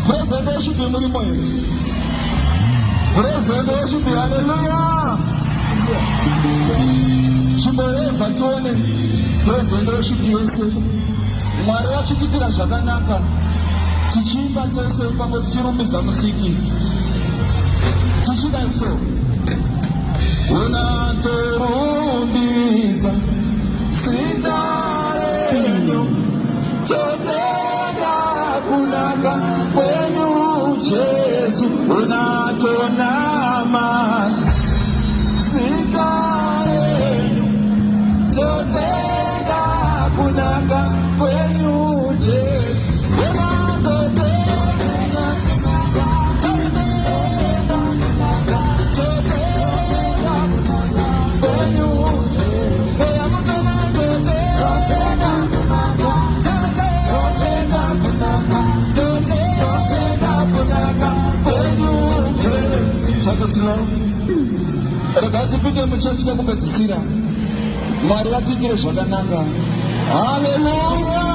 Present worship in the morning. Present worship, hallelujah. Chimoreva tone. Present worship, yes. Mwari wachititira zvakanaka. Tichimba tese pamwe tichirumbidza musiki. Tichidai so. Unatorumbiza zita renyu. Totenda kunaka kwenyu Jesu. Unatonama zita renyu. Totenda kunaka kwenyu Jesu. Rakatipinde muchasvika kupedzisira. Mwari atiitire zvakanaka. Hallelujah.